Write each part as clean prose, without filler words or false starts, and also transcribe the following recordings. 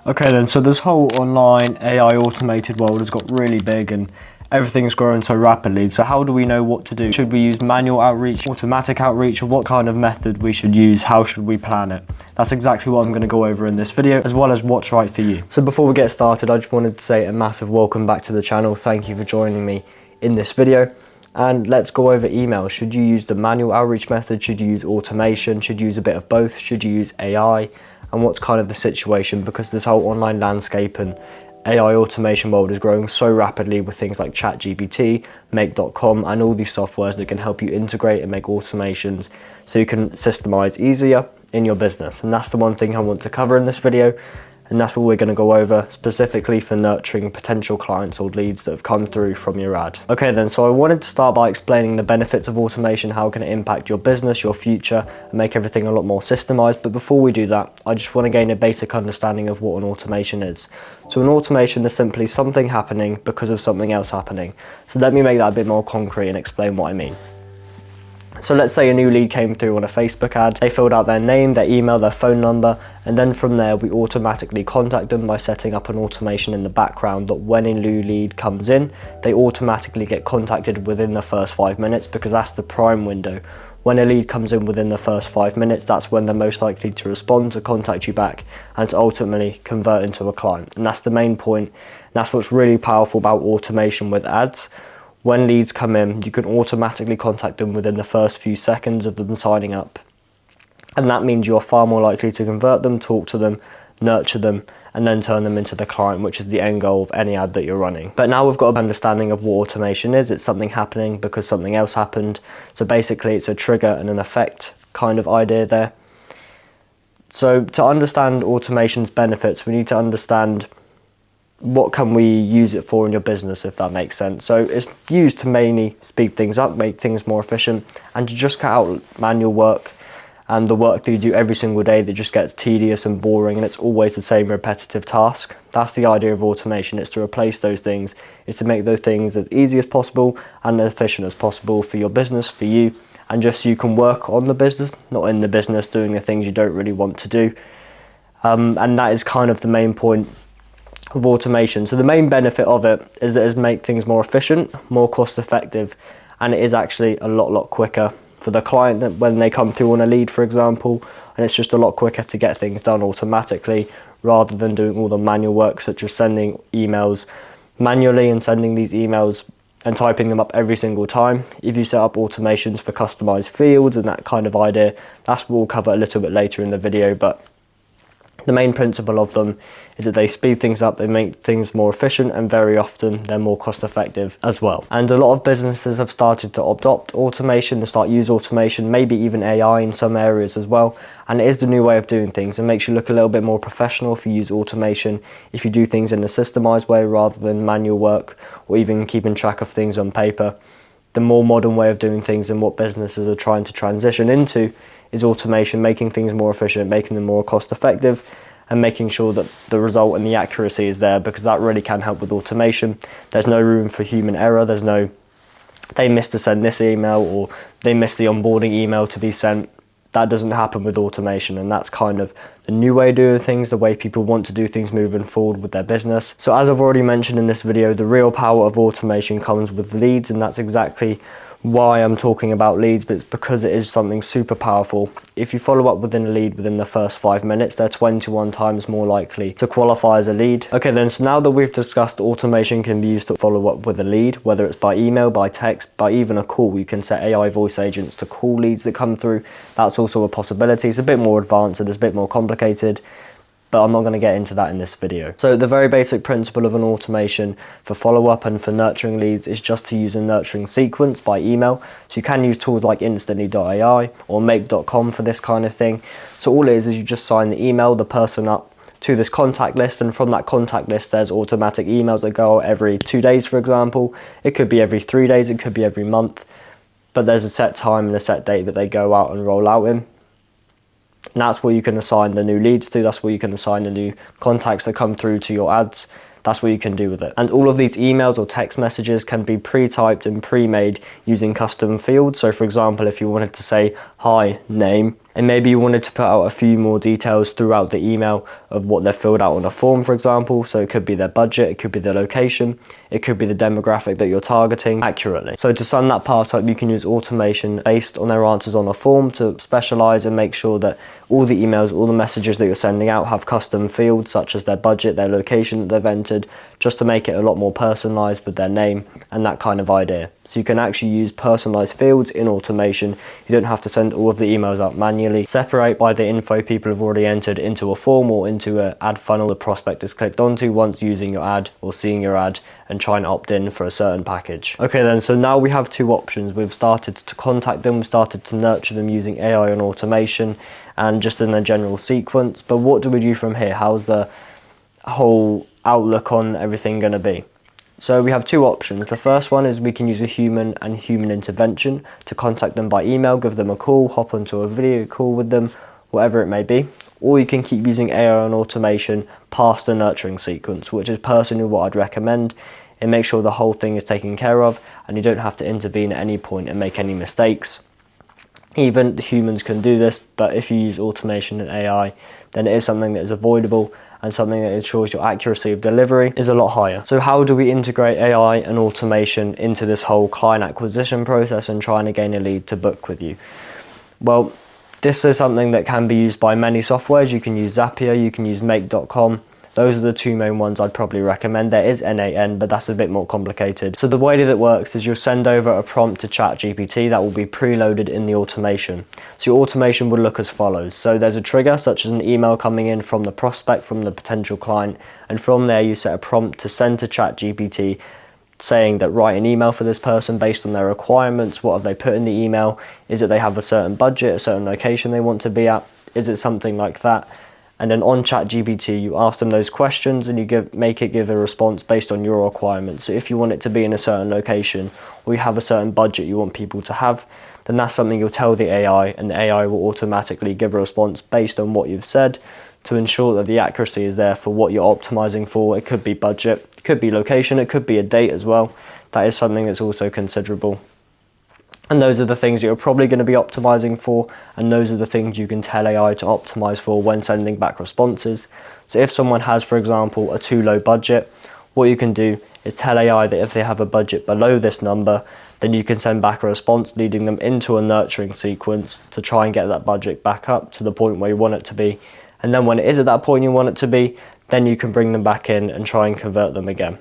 Okay then, so this whole online AI automated world has got really big and everything's growing so rapidly. So how do we know what to do? Should we use manual outreach, automatic outreach, or what kind of method we should use? How should we plan it? That's exactly what I'm going to go over in this video, as well as what's right for you. So before we get started, I just wanted to say a massive welcome back to the channel. Thank you for joining me in this video. And let's go over email. Should you use the manual outreach method? Should you use automation? Should you use a bit of both? Should you use AI? And what's kind of the situation, because this whole online landscape and AI automation world is growing so rapidly with things like ChatGPT, Make.com, and all these softwares that can help you integrate and make automations so you can systemize easier in your business. And that's the one thing I want to cover in this video. And that's what we're going to go over specifically for nurturing potential clients or leads that have come through from your ad. Okay then, so I wanted to start by explaining the benefits of automation, how it can impact your business, your future, and make everything a lot more systemized. But before we do that, I just want to gain a basic understanding of what an automation is. So an automation is simply something happening because of something else happening. So let me make that a bit more concrete and explain what I mean. So let's say a new lead came through on a Facebook ad. They filled out their name, their email, their phone number, and then from there we automatically contact them by setting up an automation in the background that when a new lead comes in, they automatically get contacted within the first 5 minutes, because that's the prime window. When a lead comes in within the first 5 minutes, that's when they're most likely to respond, to contact you back, and to ultimately convert into a client. And that's the main point. That's what's really powerful about automation with ads. When leads come in, you can automatically contact them within the first few seconds of them signing up. And that means you're far more likely to convert them, talk to them, nurture them, and then turn them into the client, which is the end goal of any ad that you're running. But now we've got an understanding of what automation is. It's something happening because something else happened. So basically it's a trigger and an effect kind of idea there. So to understand automation's benefits, we need to understand what can we use it for in your business, if that makes sense. So it's used to mainly speed things up, make things more efficient, and to just cut out manual work and the work that you do every single day that just gets tedious and boring, and it's always the same repetitive task. That's the idea of automation. It's to replace those things. It's to make those things as easy as possible and as efficient as possible for your business, for you, and just so you can work on the business, not in the business doing the things you don't really want to do. And that is kind of the main point of automation. So the main benefit of it is that it make things more efficient, more cost effective, and it is actually a lot quicker for the client when they come through on a lead, for example, and it's just a lot quicker to get things done automatically rather than doing all the manual work, such as sending emails manually and sending these emails and typing them up every single time. If you set up automations for customized fields and that kind of idea, that's what we'll cover a little bit later in the video, but the main principle of them is that they speed things up, they make things more efficient, and very often they're more cost effective as well. And a lot of businesses have started to adopt automation and start use automation, maybe even AI in some areas as well. And it is the new way of doing things. It makes you look a little bit more professional if you use automation, if you do things in a systemized way rather than manual work or even keeping track of things on paper. The more modern way of doing things and what businesses are trying to transition into is automation, making things more efficient, making them more cost effective, and making sure that the result and the accuracy is there, because that really can help with automation. There's no room for human error. There's no, they missed to send this email or they missed the onboarding email to be sent. That doesn't happen with automation, and that's kind of the new way of doing things, the way people want to do things moving forward with their business. So as I've already mentioned in this video, the real power of automation comes with leads, and that's exactly why I'm talking about leads, but it's because it is something super powerful. If you follow up within a lead within the first 5 minutes, they're 21 times more likely to qualify as a lead. Okay then, so now that we've discussed automation can be used to follow up with a lead, whether it's by email, by text, by even a call. You can set AI voice agents to call leads that come through. That's also a possibility. It's a bit more advanced and it's a bit more complicated, but I'm not going to get into that in this video. So the very basic principle of an automation for follow-up and for nurturing leads is just to use a nurturing sequence by email. So you can use tools like Instantly.ai or Make.com for this kind of thing. So all it is you just sign the email, the person up to this contact list, and from that contact list there's automatic emails that go out every 2 days, for example. It could be every 3 days, it could be every month, but there's a set time and a set date that they go out and roll out in. And that's where you can assign the new leads to, that's where you can assign the new contacts that come through to your ads. That's what you can do with it. And all of these emails or text messages can be pre-typed and pre-made using custom fields. So for example, if you wanted to say, hi, name, And maybe you wanted to put out a few more details throughout the email of what they've filled out on a form, for example. So it could be their budget, it could be their location, it could be the demographic that you're targeting accurately. So to sum that part up, you can use automation based on their answers on a form to specialize and make sure that all the emails, all the messages that you're sending out have custom fields such as their budget, their location that they've entered, just to make it a lot more personalized with their name and that kind of idea. So you can actually use personalized fields in automation. You don't have to send all of the emails out manually. Separate by the info people have already entered into a form or into an ad funnel the prospect is clicked onto once using your ad or seeing your ad and trying to opt in for a certain package. Okay then, so now we have two options. We've started to contact them, we've started to nurture them using AI and automation and just in a general sequence. But what do we do from here? How's the whole outlook on everything going to be? So we have two options. The first one is we can use a human and human intervention to contact them by email, give them a call, hop onto a video call with them, whatever it may be. Or you can keep using AI and automation past the nurturing sequence, which is personally what I'd recommend. It makes sure the whole thing is taken care of and you don't have to intervene at any point and make any mistakes. Even the humans can do this, but if you use automation and AI, then it is something that is avoidable and something that ensures your accuracy of delivery is a lot higher. So how do we integrate AI and automation into this whole client acquisition process and trying to gain a lead to book with you? Well, this is something that can be used by many softwares. You can use Zapier, you can use Make.com. Those are the two main ones I'd probably recommend. There is N8N, but that's a bit more complicated. So the way that it works is you'll send over a prompt to ChatGPT that will be preloaded in the automation. So your automation would look as follows. So there's a trigger, such as an email coming in from the prospect, from the potential client, and from there you set a prompt to send to ChatGPT saying that write an email for this person based on their requirements. What have they put in the email? Is it they have a certain budget, a certain location they want to be at? Is it something like that? And then on ChatGPT, you ask them those questions and you make it give a response based on your requirements. So if you want it to be in a certain location or you have a certain budget you want people to have, then that's something you'll tell the AI and the AI will automatically give a response based on what you've said to ensure that the accuracy is there for what you're optimizing for. It could be budget, it could be location, it could be a date as well. That is something that's also considerable. And those are the things you're probably going to be optimizing for, and those are the things you can tell AI to optimize for when sending back responses. So if someone has, for example, a too low budget, what you can do is tell AI that if they have a budget below this number, then you can send back a response leading them into a nurturing sequence to try and get that budget back up to the point where you want it to be. And then when it is at that point you want it to be, then you can bring them back in and try and convert them again.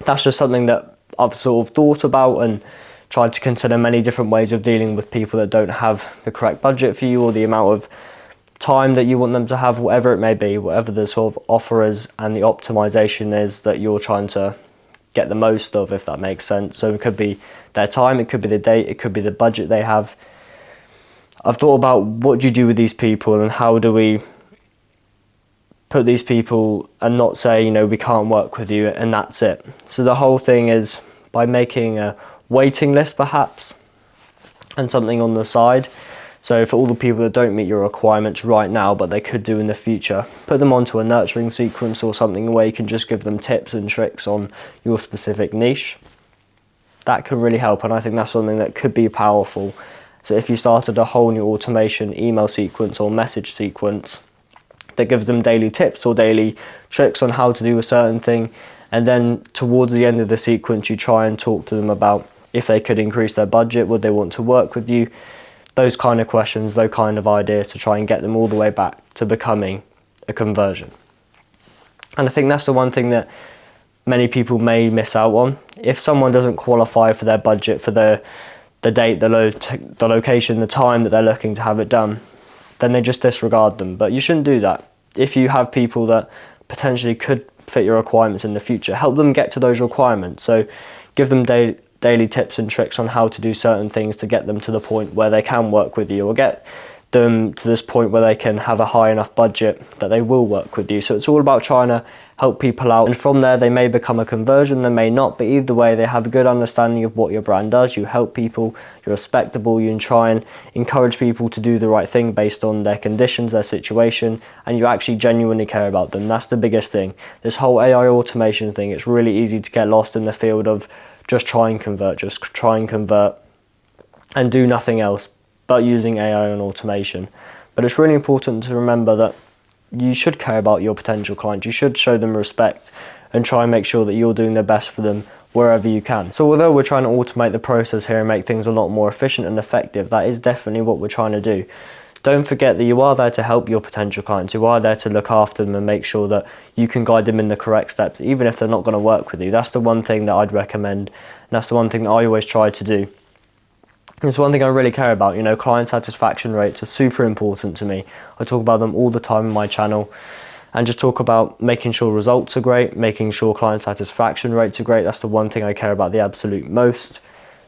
That's just something that I've sort of thought about and tried to consider many different ways of dealing with people that don't have the correct budget for you or the amount of time that you want them to have, whatever it may be, whatever the sort of offer is and the optimization is that you're trying to get the most of, if that makes sense. So it could be their time, it could be the date, it could be the budget they have. I've thought about what do you do with these people and how do we put these people and not say, you know, we can't work with you and that's it. So the whole thing is by making a waiting list perhaps and something on the side. So for all the people that don't meet your requirements right now but they could do in the future, put them onto a nurturing sequence or something where you can just give them tips and tricks on your specific niche. That can really help, and I think that's something that could be powerful. So if you started a whole new automation email sequence or message sequence that gives them daily tips or daily tricks on how to do a certain thing, and then towards the end of the sequence you try and talk to them about if they could increase their budget, would they want to work with you, those kind of questions, those kind of ideas to try and get them all the way back to becoming a conversion. And I think that's the one thing that many people may miss out on. If someone doesn't qualify for their budget, for the date, the location, the time that they're looking to have it done, then they just disregard them. But you shouldn't do that. If you have people that potentially could fit your requirements in the future, help them get to those requirements. So give them daily tips and tricks on how to do certain things to get them to the point where they can work with you, or get them to this point where they can have a high enough budget that they will work with you. So it's all about trying to help people out, and from there they may become a conversion, they may not, but either way they have a good understanding of what your brand does. You help people, you're respectable, you try and encourage people to do the right thing based on their conditions, their situation, and you actually genuinely care about them. That's the biggest thing. This whole AI automation thing, it's really easy to get lost in the field of just try and convert and do nothing else. but using AI and automation. But it's really important to remember that you should care about your potential clients. You should show them respect and try and make sure that you're doing the best for them wherever you can. So although we're trying to automate the process here and make things a lot more efficient and effective, that is definitely what we're trying to do. Don't forget that you are there to help your potential clients. You are there to look after them and make sure that you can guide them in the correct steps, even if they're not going to work with you. That's the one thing that I'd recommend, and that's the one thing that I always try to do. It's one thing I really care about. Client satisfaction rates are super important to me. I talk about them all the time on my channel, and just talk about making sure results are great, making sure client satisfaction rates are great. That's the one thing I care about the absolute most.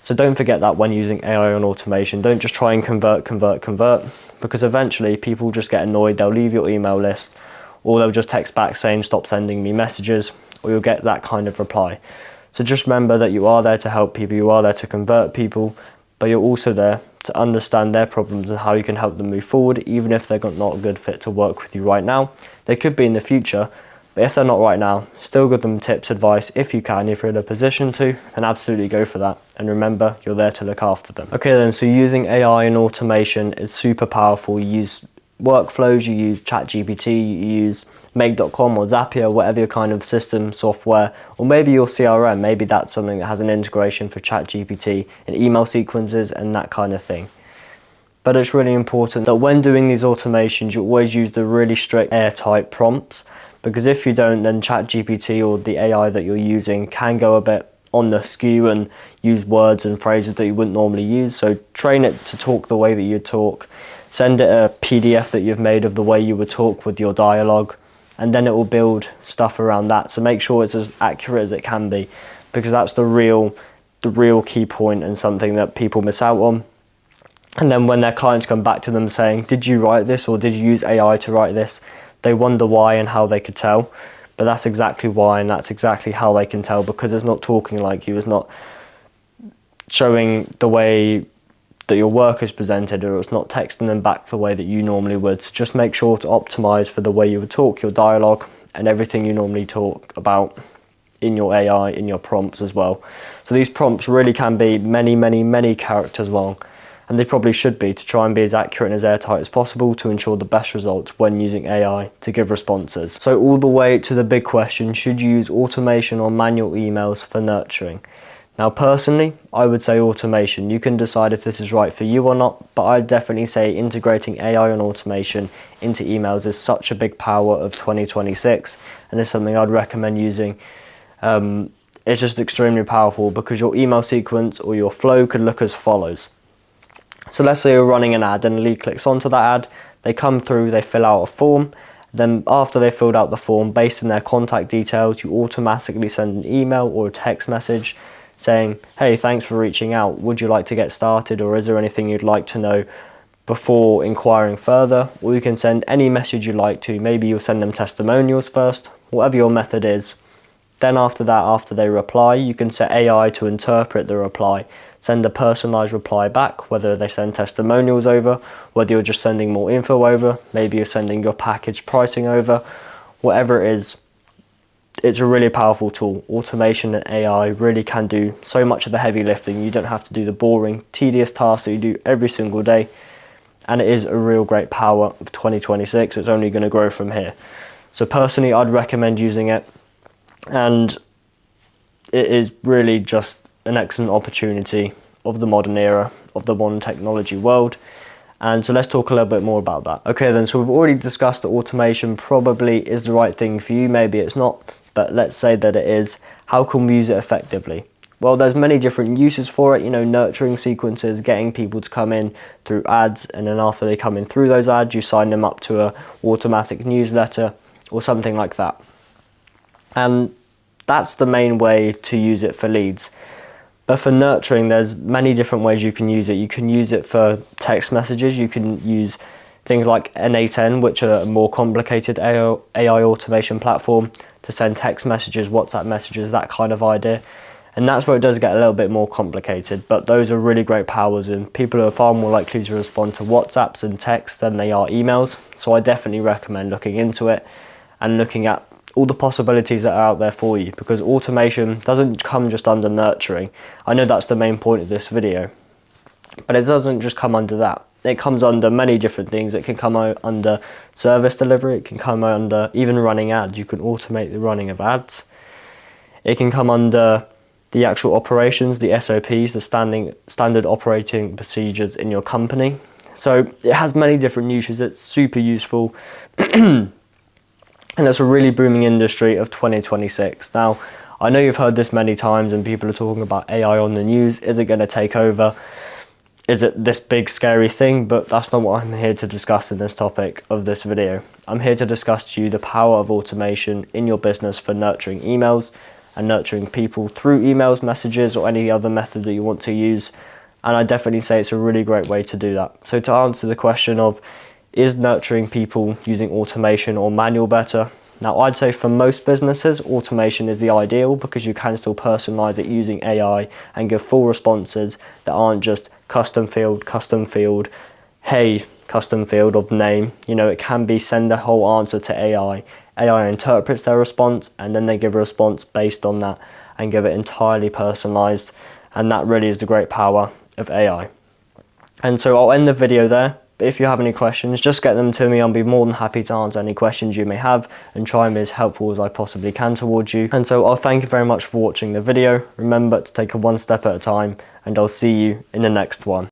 So don't forget that when using AI and automation. Don't just try and convert, because eventually people just get annoyed. They'll leave your email list, or they'll just text back saying, stop sending me messages, or you'll get that kind of reply. So just remember that you are there to help people, you are there to convert people, but you're also there to understand their problems and how you can help them move forward, even if they're not a good fit to work with you right now. They could be in the future, but if they're not right now, still give them tips, advice, if you can, if you're in a position to, then absolutely go for that. And remember, you're there to look after them. Okay then, so using AI and automation is super powerful. You use workflows, you use ChatGPT, you use Make.com or Zapier, whatever your kind of system, software, or maybe your CRM, maybe that's something that has an integration for ChatGPT and email sequences and that kind of thing. But it's really important that when doing these automations, you always use the really strict airtight prompts, because if you don't, then ChatGPT or the AI that you're using can go a bit on the skew and use words and phrases that you wouldn't normally use. So train it to talk the way that you talk. Send it a PDF that you've made of the way you would talk with your dialogue, and then it will build stuff around that. So make sure it's as accurate as it can be, because that's the real key point and something that people miss out on. And then when their clients come back to them saying, did you write this, or did you use AI to write this? They wonder why and how they could tell. But that's exactly why, and that's exactly how they can tell, because it's not talking like you, it's not showing the way that your work is presented, or it's not texting them back the way that you normally would. So just make sure to optimize for the way you would talk, your dialogue, and everything you normally talk about in your AI, in your prompts as well. So these prompts really can be many characters long, and they probably should be, to try and be as accurate and as airtight as possible to ensure the best results when using AI to give responses. So all the way to the big question, should you use automation or manual emails for nurturing? Now personally, I would say automation. You can decide if this is right for you or not, but I'd definitely say integrating AI and automation into emails is such a big power of 2026, and it's something I'd recommend using. It's just extremely powerful, because your email sequence or your flow could look as follows. So let's say you're running an ad and a lead clicks onto that ad, they come through, they fill out a form. Then after they filled out the form, based on their contact details, you automatically send an email or a text message saying, hey, thanks for reaching out. Would you like to get started, or is there anything you'd like to know before inquiring further? Or you can send any message you like to. Maybe you'll send them testimonials first, whatever your method is. Then after that, after they reply, you can set AI to interpret the reply, send a personalized reply back, whether they send testimonials over, whether you're just sending more info over, maybe you're sending your package pricing over, whatever it is. It's a really powerful tool. Automation and AI really can do so much of the heavy lifting. You don't have to do the boring, tedious tasks that you do every single day. And it is a real great power of 2026. It's only going to grow from here. So personally, I'd recommend using it. And it is really just an excellent opportunity of the modern era, of the modern technology world. And so let's talk a little bit more about that. Okay then, so we've already discussed that automation probably is the right thing for you. Maybe it's not, but let's say that it is. How can we use it effectively? Well, there's many different uses for it, nurturing sequences, getting people to come in through ads, and then after they come in through those ads, you sign them up to a automatic newsletter or something like that. And that's the main way to use it for leads. But for nurturing, there's many different ways you can use it. You can use it for text messages. You can use things like N8N, which are a more complicated AI automation platform, to send text messages, WhatsApp messages, that kind of idea. And that's where it does get a little bit more complicated, but those are really great powers, and people are far more likely to respond to WhatsApps and texts than they are emails. So I definitely recommend looking into it and looking at all the possibilities that are out there for you, because automation doesn't come just under nurturing. I know that's the main point of this video. But it doesn't just come under that. It comes under many different things. It can come under service delivery. It can come under even running ads. You can automate the running of ads. It can come under the actual operations, the SOPs, the standard operating procedures in your company. So it has many different uses. It's super useful. And it's a really booming industry of 2026. Now, I know you've heard this many times and people are talking about AI on the news. Is it going to take over? Is it this big scary thing? But that's not what I'm here to discuss in this topic of this video. I'm here to discuss to you the power of automation in your business for nurturing emails and nurturing people through emails, messages, or any other method that you want to use. And I definitely say it's a really great way to do that. So to answer the question of, is nurturing people using automation or manual better? Now, I'd say for most businesses, automation is the ideal because you can still personalize it using AI and give full responses that aren't just custom field, hey, custom field of name. You know, it can be send the whole answer to AI. AI interprets their response and then they give a response based on that and give it entirely personalized. And that really is the great power of AI. And so I'll end the video there. But if you have any questions, just get them to me. I'll be more than happy to answer any questions you may have and try and be as helpful as I possibly can towards you. And so I'll thank you very much for watching the video. Remember to take it one step at a time, and I'll see you in the next one.